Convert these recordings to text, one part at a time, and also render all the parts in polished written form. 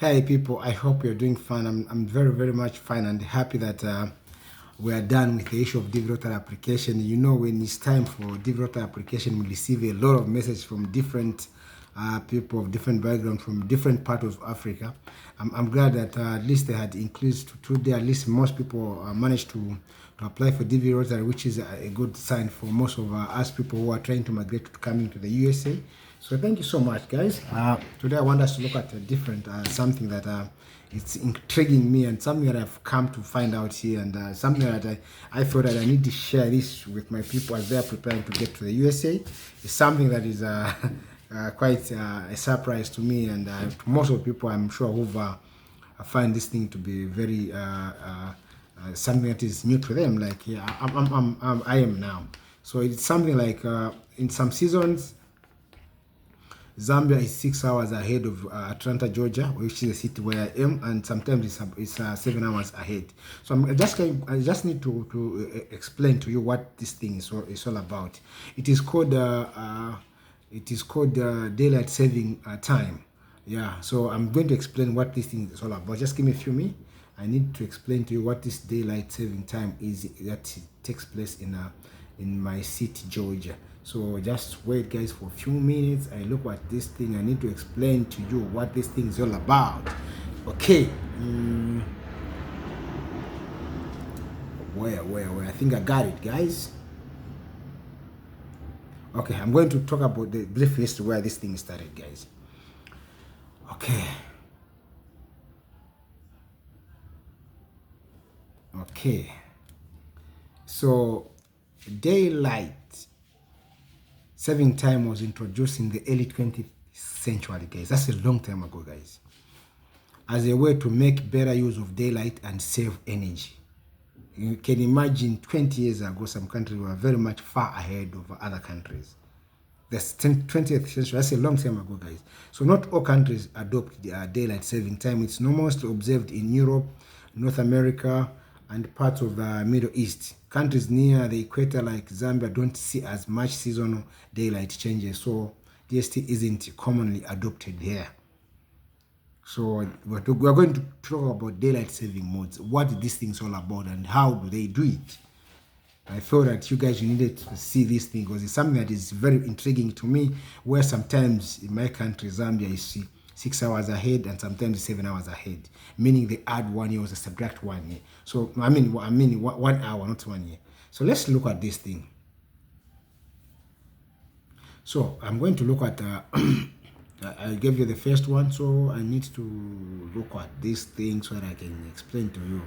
Hey people, I hope you're doing fine. I'm very, very much fine and happy that we are done with the issue of DevRotor application. You know, when it's time for DevRotor application, we receive a lot of messages from different people of different backgrounds from different parts of Africa. I'm glad that at least they had increased to today. At least most people managed to apply for DevRotor, which is a good sign for most of us people who are trying to migrate to coming to the USA. So thank you so much, guys. Today I want us to look at a different something that it's intriguing me and something that I've come to find out here, and something that I thought that I need to share this with my people as they are preparing to get to the USA. It's something that is quite a surprise to me and to most of the people, I'm sure, who've find this thing to be very something that is new to them. Like, yeah, I am now. So it's something like in some seasons, Zambia is 6 hours ahead of Atlanta, Georgia, which is the city where I am, and sometimes it's 7 hours ahead. So I just need to explain to you what this thing is all about. It is called daylight saving time. Yeah. So I'm going to explain what this thing is all about. Just give me a few minutes. I need to explain to you what this daylight saving time is that takes place in my city, Georgia. So just wait, guys, for a few minutes. I look at this thing. I need to explain to you what this thing is all about. Okay. Where? I think I got it, guys. Okay, I'm going to talk about the brief history where this thing started, guys. Okay. So daylight saving time was introduced in the early 20th century, guys. That's a long time ago, guys. As a way to make better use of daylight and save energy. You can imagine 20 years ago, some countries were very much far ahead of other countries. That's 20th century. That's a long time ago, guys. So not all countries adopt daylight saving time. It's mostly observed in Europe, North America, and parts of the Middle East. Countries near the equator like Zambia don't see as much seasonal daylight changes, so DST isn't commonly adopted here. So we're going to talk about daylight saving modes, what this thing's all about and how do they do it. I thought that you guys needed to see this thing because it's something that is very intriguing to me, where sometimes in my country, Zambia, is 6 hours ahead and sometimes 7 hours ahead, meaning they add 1 year or subtract 1 year. So I mean 1 hour, not 1 year. So let's look at this thing. So I'm going to look at I gave you the first one, so I need to look at this thing so that I can explain to you.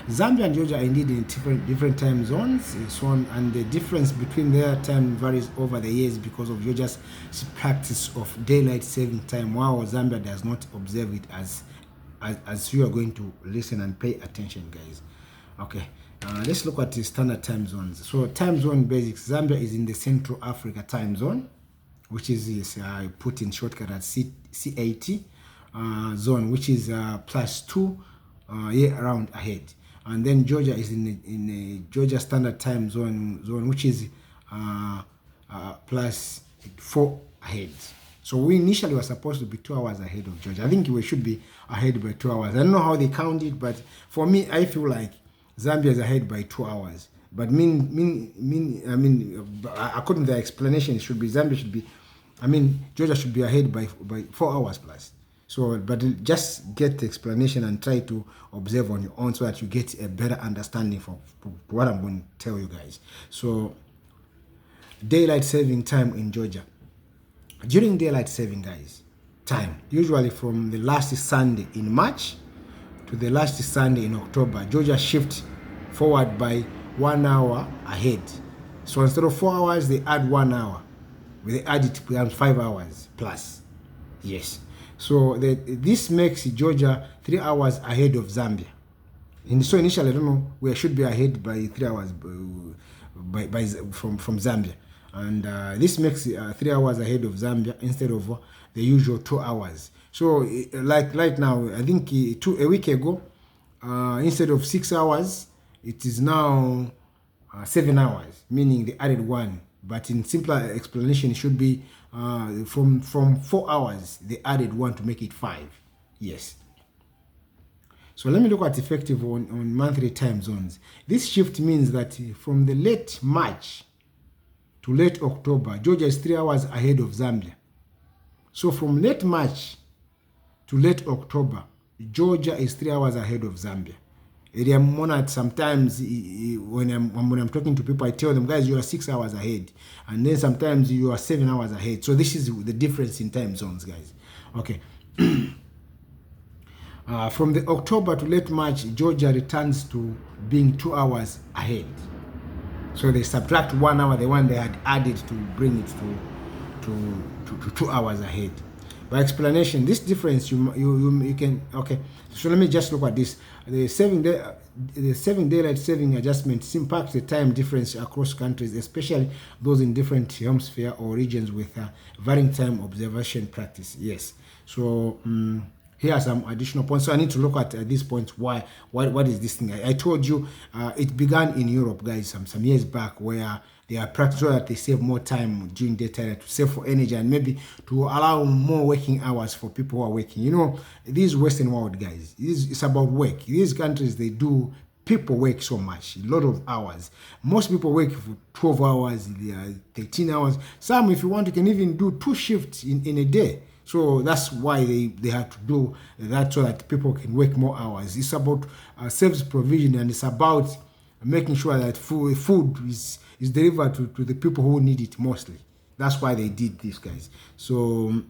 Zambia and Georgia are indeed in different time zones, and the difference between their time varies over the years because of Georgia's practice of daylight saving time, while Zambia does not observe it as you are going to listen and pay attention, guys. Okay, let's look at the standard time zones. So time zone basics, Zambia is in the Central Africa time zone, which is I put in shortcut at CAT zone, which is +2 year round ahead. And then Georgia is in the Georgia Standard Time zone, which is +4 ahead. So we initially were supposed to be 2 hours ahead of Georgia. I think we should be ahead by 2 hours. I don't know how they count it, but for me, I feel like Zambia is ahead by 2 hours. But according to the explanation, it should be Georgia should be ahead by 4 hours plus. So, but just get the explanation and try to observe on your own so that you get a better understanding for what I'm going to tell you guys. So, daylight saving time in Georgia. During daylight saving, guys, time, usually from the last Sunday in March to the last Sunday in October, Georgia shifts forward by 1 hour ahead. So instead of 4 hours, they add 1 hour. They add it to 5 hours plus. Yes. So this makes Georgia 3 hours ahead of Zambia. And so initially, I don't know, we should be ahead by 3 hours from Zambia. And this makes 3 hours ahead of Zambia instead of the usual 2 hours. So like right now, I think a week ago, instead of 6 hours, it is now 7 hours, meaning they added 1 But in simpler explanation, it should be from 4 hours, they added 1 to make it 5. Yes. So let me look at effective on monthly time zones. This shift means that from the late March to late October, Georgia is 3 hours ahead of Zambia. So from late March to late October, Georgia is 3 hours ahead of Zambia. Area monad, sometimes when I'm talking to people, I tell them, guys, you are 6 hours ahead, and then sometimes you are 7 hours ahead. So this is the difference in time zones, guys. Okay. From the October to late March, Georgia returns to being 2 hours ahead. So they subtract 1 hour, the one they had added, to bring it to 2 hours ahead. By explanation, this difference you can, okay. So let me just look at this. The 7 daylight saving adjustments impact the time difference across countries, especially those in different hemisphere or regions with varying time observation practice. Yes. So here are some additional points. So I need to look at these points. What is this thing? I told you it began in Europe, guys, some years back, where they are practicing so that they save more time during daytime, to save for energy, and maybe to allow more working hours for people who are working. You know, these Western world, guys, it's about work. These countries, they do, people work so much, a lot of hours. Most people work for 12 hours, 13 hours. Some, if you want, you can even do 2 shifts in a day. So that's why they have to do that, so that people can work more hours. It's about service provision, and it's about making sure that food is delivered to the people who need it mostly. That's why they did this, guys. So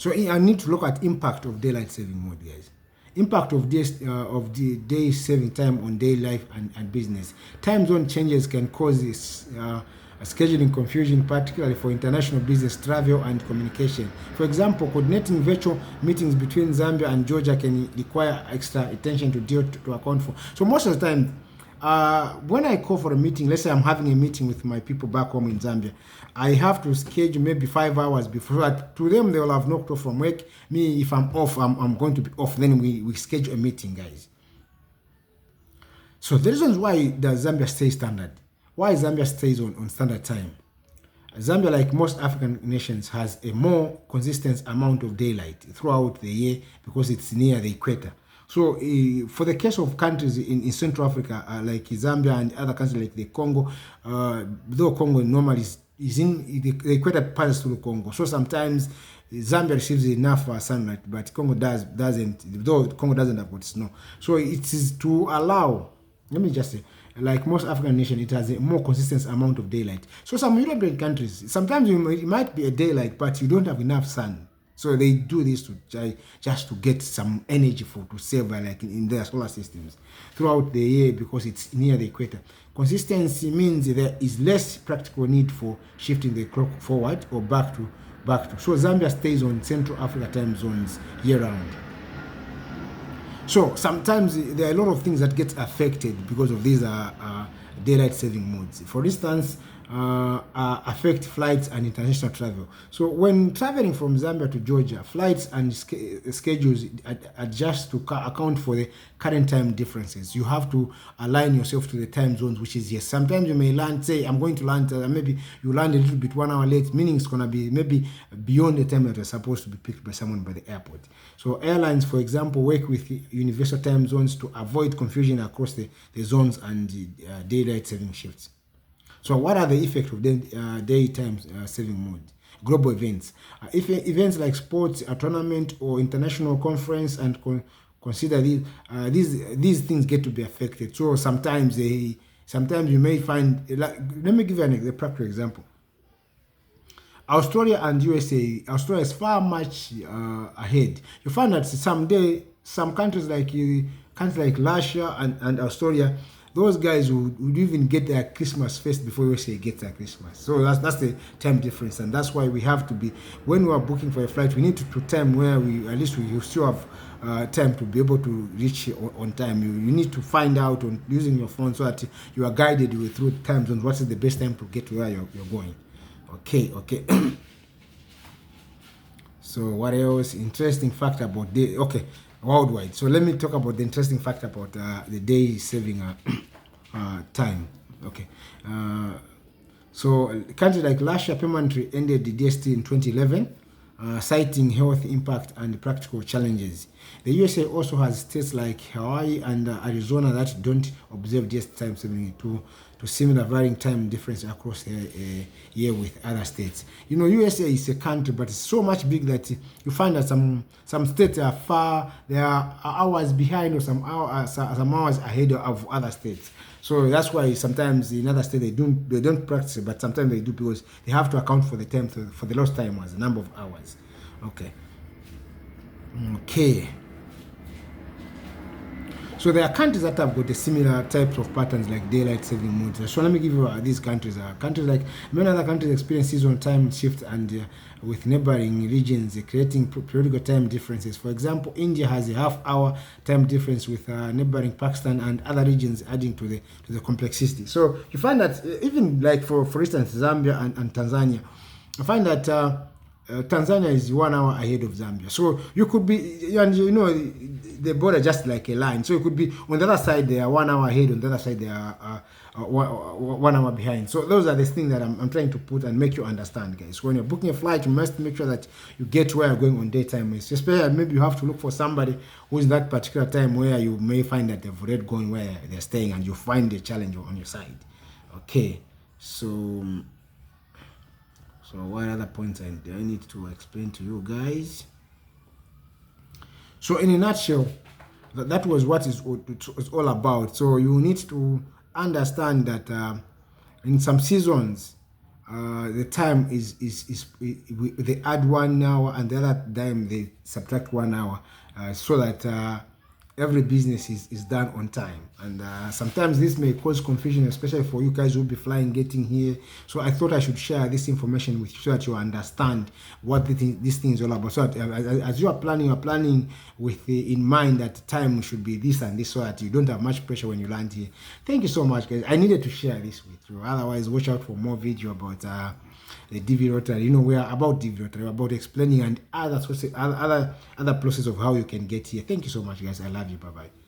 I need to look at impact of daylight saving mode, guys. Impact of the day saving time on daily life and business. Time zone changes can cause this scheduling confusion, particularly for international business, travel, and communication. For example, coordinating virtual meetings between Zambia and Georgia can require extra attention to account for. So most of the time, when I call for a meeting, let's say I'm having a meeting with my people back home in Zambia, I have to schedule maybe 5 hours before that. To them, they will have knocked off from work. Me, if I'm off, I'm going to be off. Then we schedule a meeting, guys. So the reasons why the Zambia stays standard. Why Zambia stays on standard time? Zambia, like most African nations, has a more consistent amount of daylight throughout the year because it's near the equator. So for the case of countries in Central Africa, like Zambia and other countries like the Congo, though Congo normally is in the equator, passes through Congo. So sometimes Zambia receives enough sunlight, but Congo doesn't, though Congo doesn't have got snow. So it is to allow, let me just say, like most African nations, it has a more consistent amount of daylight. So some European countries, sometimes it might be a daylight, but you don't have enough sun. So they do this to just to get some energy to save, like in their solar systems throughout the year, because it's near the equator. Consistency means there is less practical need for shifting the clock forward or back to. So Zambia stays on Central Africa time zones year round. So sometimes there are a lot of things that get affected because of these daylight saving modes. For instance, affect flights and international travel. So when traveling from Zambia to Georgia, flights and schedules adjust to account for the current time differences. You have to align yourself to the time zones, which is, yes, sometimes you may land, say I'm going to land, maybe you land a little bit 1 hour late, meaning it's going to be maybe beyond the time that you're supposed to be picked by someone by the airport. So airlines, for example, work with universal time zones to avoid confusion across the zones and daylight saving shifts. So what are the effects of daytime saving mode? Global events. If events like sports, a tournament, or international conference, and consider these things get to be affected. So sometimes you may find, like, let me give you a practical example. Australia and USA. Australia is far much ahead. You find that some countries like Russia and Australia, those guys would even get their Christmas first before USA gets their Christmas. So that's the time difference, and that's why we have to be, when we are booking for a flight, we need to time where we still have time to be able to reach on time. You need to find out on using your phone so that you are guided through time zones. What is the best time to get to where you're going? Okay. So what else? Interesting fact about worldwide. So let me talk about the interesting fact about the day saving time. Okay. So countries like Russia permanently ended the DST in 2011, citing health impact and practical challenges. The USA also has states like Hawaii and Arizona that don't observe DST time similarly to similar varying time difference across a year with other states. You know, USA is a country, but it's so much big that you find that some states are far, they are hours behind, or some hours ahead of other states. So that's why sometimes in other states they don't practice it, but sometimes they do, because they have to account for the time, for the lost time as the number of hours. Okay. So there are countries that have got a similar types of patterns like daylight saving modes. So let me give you these countries. Countries like many other countries experience seasonal time shift, and with neighboring regions creating periodical time differences. For example, India has a half-hour time difference with neighboring Pakistan and other regions, adding to the complexity. So you find that even like for instance Zambia and Tanzania, I find that Tanzania is 1 hour ahead of Zambia. So you could be, and you know, the border just like a line. So you could be on the other side, they are 1 hour ahead, on the other side, they are 1 hour behind. So those are the things that I'm trying to put and make you understand, guys. When you're booking a flight, you must make sure that you get where you're going on daytime. Especially maybe you have to look for somebody who's that particular time where you may find that they've already gone where they're staying, and you find the challenge on your side. Okay, so what other points I need to explain to you guys? So in a nutshell, that was what it's all about. So you need to understand that in some seasons, the time is they add 1 hour, and the other time they subtract 1 hour, so that every business is done on time. And sometimes this may cause confusion, especially for you guys who will be flying, getting here. So I thought I should share this information with you so that you understand what this thing is all about. So that as you are planning with in mind that time should be this and this, so that you don't have much pressure when you land here. Thank you so much, guys. I needed to share this with you. Otherwise, watch out for more video about the DV rotary. You know, we are about DV rotary, about explaining and other process of how you can get here. Thank you so much, guys. I love you. Bye bye.